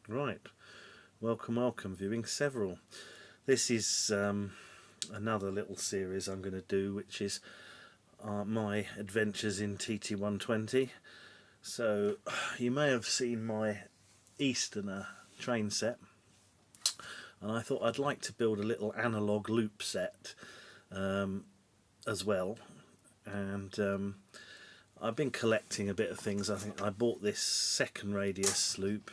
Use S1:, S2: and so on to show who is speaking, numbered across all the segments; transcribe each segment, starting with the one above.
S1: Right, welcome viewing several. This is another little series I'm going to do, which is my adventures in TT120. So you may have seen my Easterner train set, and I thought I'd like to build a little analogue loop set as well. And I've been collecting a bit of things. I think I bought this second radius loop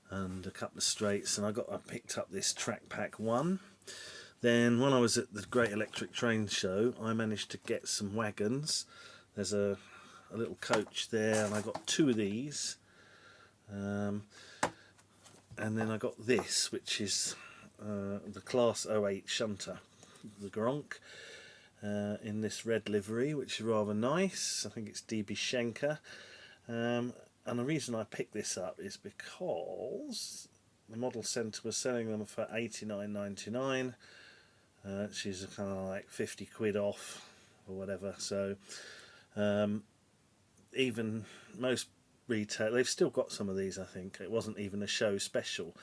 S1: and a couple of straights, and I picked up this Track Pack 1. Then when I was at the Great Electric Train Show, I managed to get some wagons. There's a little coach there, and I got two of these. And then I got this, which is the Class 08 shunter, the Gronk, in this red livery, which is rather nice. I think it's DB Schenker. And the reason I picked this up is because the Model Centre was selling them for £89.99. She's kind of like 50 quid off or whatever. So even most retail, they've still got some of these. I think it wasn't even a show special.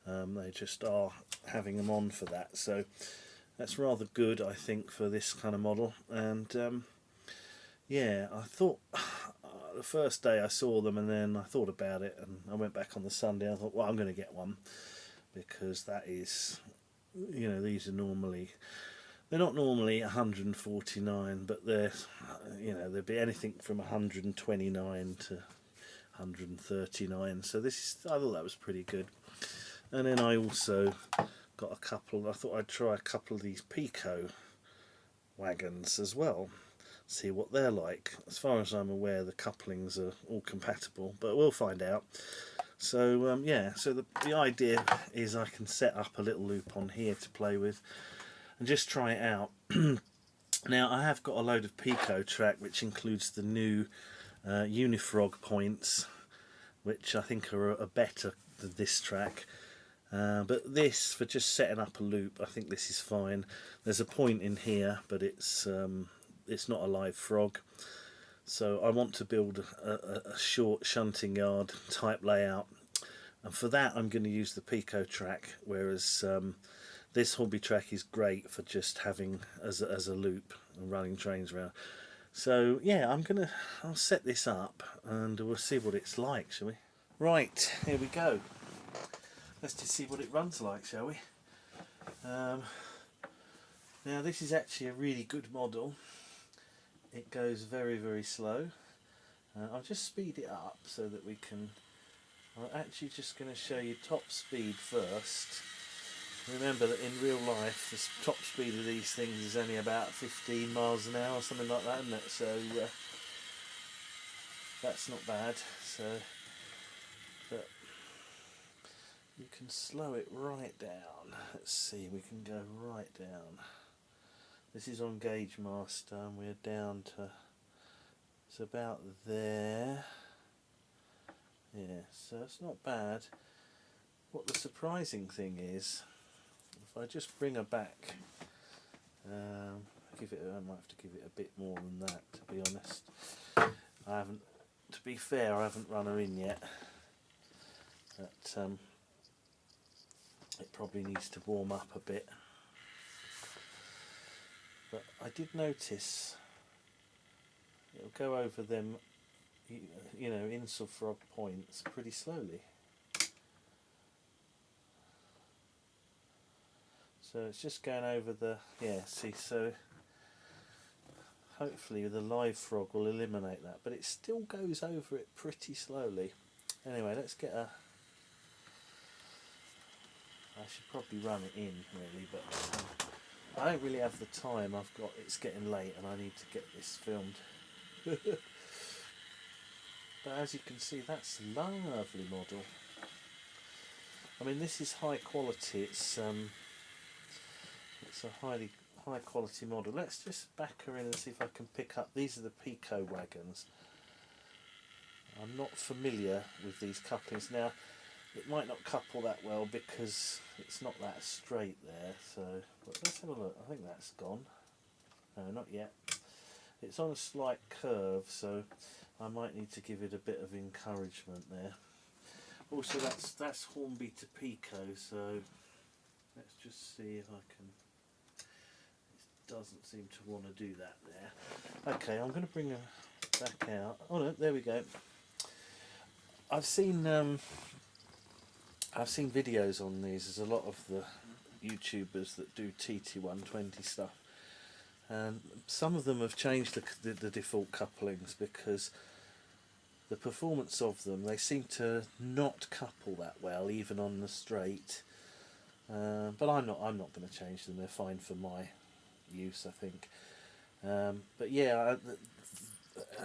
S1: They just are having them on for that. So that's rather good, I think, for this kind of model. And yeah, I thought the first day I saw them, and then I thought about it, and I went back on the Sunday. I thought, well, I'm going to get one, because that is, these are they're not normally 149, but there'd be anything from 129 to 139. So I thought that was pretty good. And then I also got a couple. I thought I'd try a couple of these Pico wagons as well, see what they're like. As far as I'm aware, the couplings are all compatible, but we'll find out. So yeah, so the idea is I can set up a little loop on here to play with and just try it out. Now I have got a load of Pico track, which includes the new Unifrog points, which I think are better than this track. But this, for just setting up a loop, I think this is fine. There's a point in here, but it's not a live frog. So I want to build a short shunting yard type layout, and for that I'm going to use the Pico track, whereas this hobby track is great for just having as a loop and running trains around. So yeah, I'll set this up and we'll see what it's like, shall we? Right, here we go. Let's just see what it runs like, shall we? Now this is actually a really good model. It goes very, very slow. I'll just speed it up so that we can... I'm actually just going to show you top speed first. Remember that in real life the top speed of these things is only about 15 miles an hour or something like that, isn't it? So that's not bad. But you can slow it right down. Let's see, we can go right down. This is on Gauge Master, and we're down to, it's about there. Yeah, so it's not bad. What the surprising thing is, if I just bring her back, I might have to give it a bit more than that, to be honest. To be fair, I haven't run her in yet. But it probably needs to warm up a bit. But I did notice it'll go over them, Insulfrog points pretty slowly. So it's just going over so hopefully the live frog will eliminate that, but it still goes over it pretty slowly. Anyway, let's get I should probably run it in really, but I don't really have the time. It's getting late and I need to get this filmed. But as you can see, that's a lovely model. I mean, this is high quality. It's a high quality model. Let's just back her in and see if I can pick up. These are the Pico wagons. I'm not familiar with these couplings. Now, it might not couple that well because it's not that straight there. But let's have a look. I think that's gone. No, not yet. It's on a slight curve, so I might need to give it a bit of encouragement there. Also, that's Hornby to Pico, so let's just see if I can. It doesn't seem to want to do that there. Okay, I'm going to bring her back out. Oh no, there we go. I've seen videos on these. There's a lot of the YouTubers that do TT120 stuff, and some of them have changed the default couplings because the performance of them, they seem to not couple that well, even on the straight. But I'm not going to change them. They're fine for my use, I think. But yeah,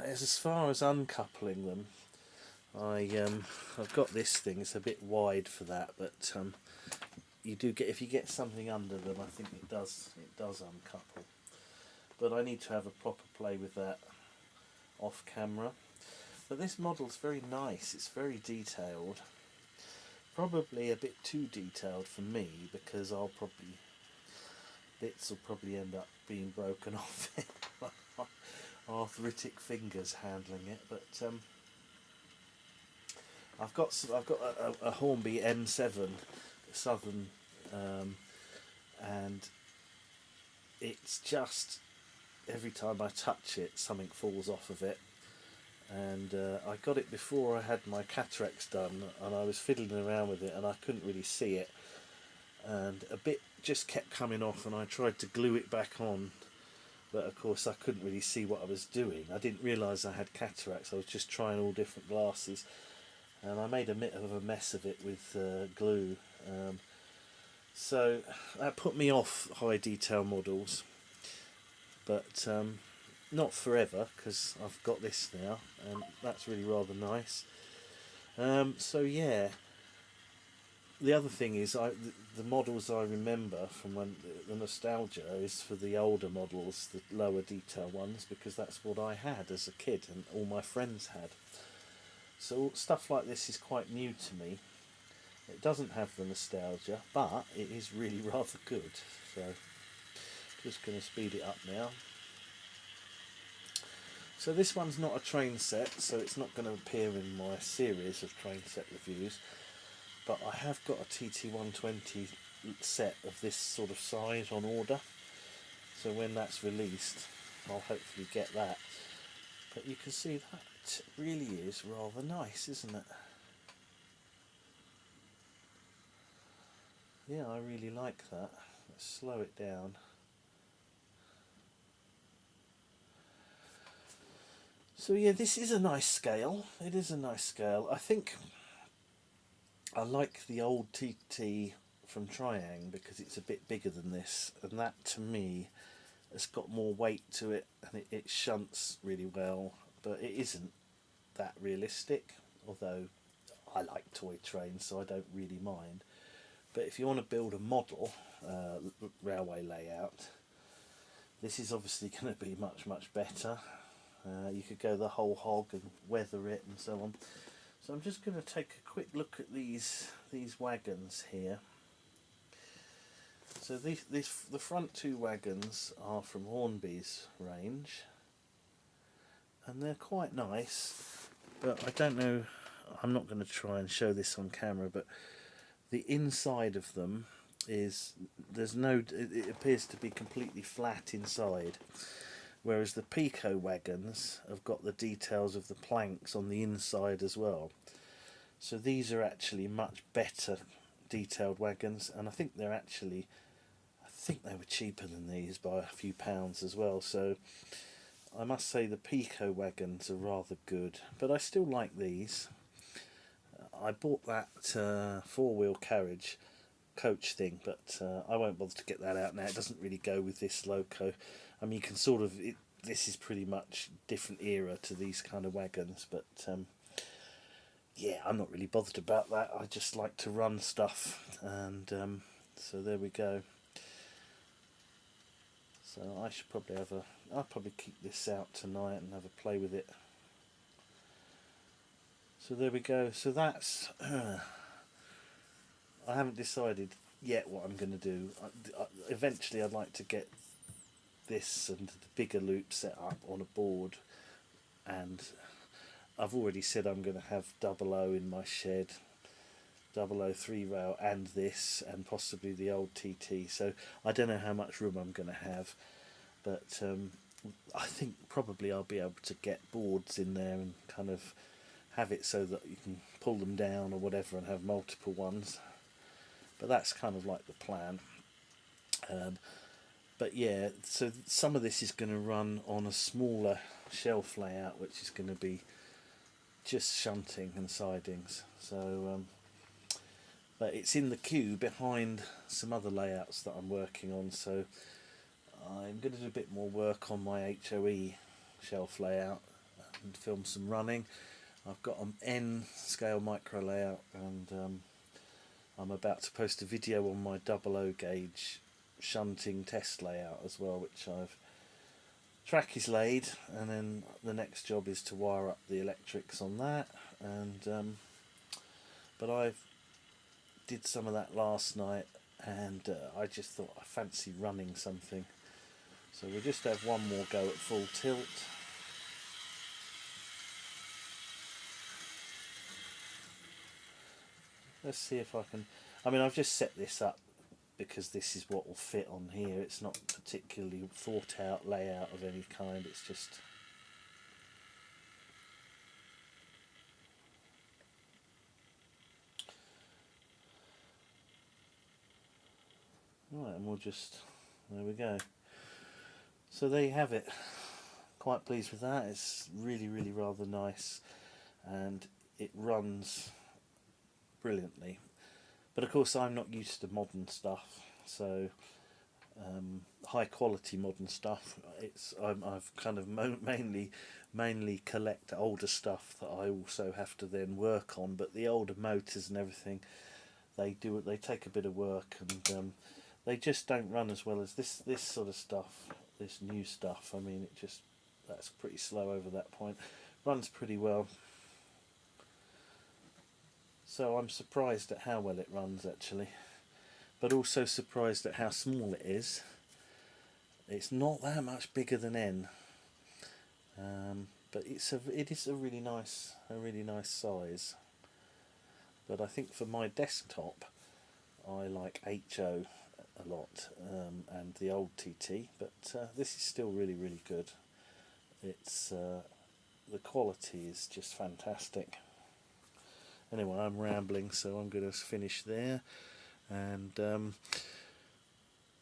S1: as far as uncoupling them, I've got this thing. It's a bit wide for that, but you do get, if you get something under them, I think it does uncouple. But I need to have a proper play with that off camera. But this model's very nice. It's very detailed. Probably a bit too detailed for me because bits will probably end up being broken off it. Arthritic fingers handling it, but I've got a Hornby M7 Southern, and it's just every time I touch it, something falls off of it. And I got it before I had my cataracts done, and I was fiddling around with it, and I couldn't really see it, and a bit just kept coming off, and I tried to glue it back on. But of course I couldn't really see what I was doing. I didn't realise I had cataracts. I was just trying all different glasses, and I made a bit of a mess of it with glue. So that put me off high detail models, but not forever, because I've got this now, and that's really rather nice. So yeah. The other thing is, the models I remember from when the nostalgia is for the older models, the lower detail ones, because that's what I had as a kid and all my friends had. So stuff like this is quite new to me. It doesn't have the nostalgia, but it is really rather good. So just going to speed it up now. So this one's not a train set, so it's not going to appear in my series of train set reviews. But I have got a TT120 set of this sort of size on order, so when that's released I'll hopefully get that. But you can see that really is rather nice, isn't it? Yeah, I really like that. Let's slow it down. So yeah, this is a nice scale. It is a nice scale. I think I like the old TT from Triang because it's a bit bigger than this, and that to me has got more weight to it, and it shunts really well, but it isn't that realistic, although I like toy trains so I don't really mind. But if you want to build a model railway layout, this is obviously going to be much better. You could go the whole hog and weather it and so on. So I'm just going to take a quick look at these wagons here. So the front two wagons are from Hornby's range, and they're quite nice, but I don't know, I'm not going to try and show this on camera, but the inside of them is, it appears to be completely flat inside, whereas the Pico wagons have got the details of the planks on the inside as well. So these are actually much better detailed wagons, and I think they were cheaper than these by a few pounds as well. So I must say the Pico wagons are rather good, but I still like these. I bought that four-wheel carriage coach thing, but I won't bother to get that out now. It doesn't really go with this loco. I mean, you can sort of, this is pretty much different era to these kind of wagons, but yeah, I'm not really bothered about that. I just like to run stuff, and so there we go. So I should probably I'll probably keep this out tonight and have a play with it. So there we go. So that's I haven't decided yet what I'm going to do. Eventually I'd like to get this and the bigger loop set up on a board, and I've already said I'm going to have 00 in my shed, 003 rail and this, and possibly the old TT. So I don't know how much room I'm going to have, but I think probably I'll be able to get boards in there and kind of have it so that you can pull them down or whatever and have multiple ones. But that's kind of like the plan. But yeah, so some of this is going to run on a smaller shelf layout, which is going to be just shunting and sidings. So but it's in the queue behind some other layouts that I'm working on, so I'm going to do a bit more work on my HOE shelf layout and film some running. I've got an N scale micro layout, and I'm about to post a video on my 00 gauge shunting test layout as well, which track is laid, and then the next job is to wire up the electrics on that. And but I did some of that last night, and I just thought I fancy running something, so we'll just have one more go at full tilt. Let's see if I can. I mean, I've just set this up because this is what will fit on here. It's not particularly thought out layout of any kind, it's just right, and we'll just, there we go. So there you have it. Quite pleased with that. It's really rather nice, and it runs brilliantly. But of course I'm not used to modern stuff, so high quality modern stuff. I've kind of mainly collect older stuff that I also have to then work on. But the older motors and everything, they take a bit of work, and they just don't run as well as this sort of stuff, this new stuff. I mean, that's pretty slow over that point. Runs pretty well. So I'm surprised at how well it runs, actually, but also surprised at how small it is. It's not that much bigger than N, but it is a really nice size. But I think for my desktop, I like HO a lot, and the old TT. But this is still really good. It's the quality is just fantastic. Anyway, I'm rambling, so I'm going to finish there. And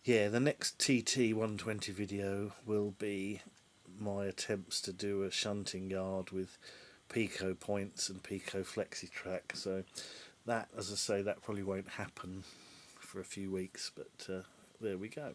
S1: yeah, the next TT 120 video will be my attempts to do a shunting yard with Pico points and Pico flexi track. So that, as I say, that probably won't happen for a few weeks, but there we go.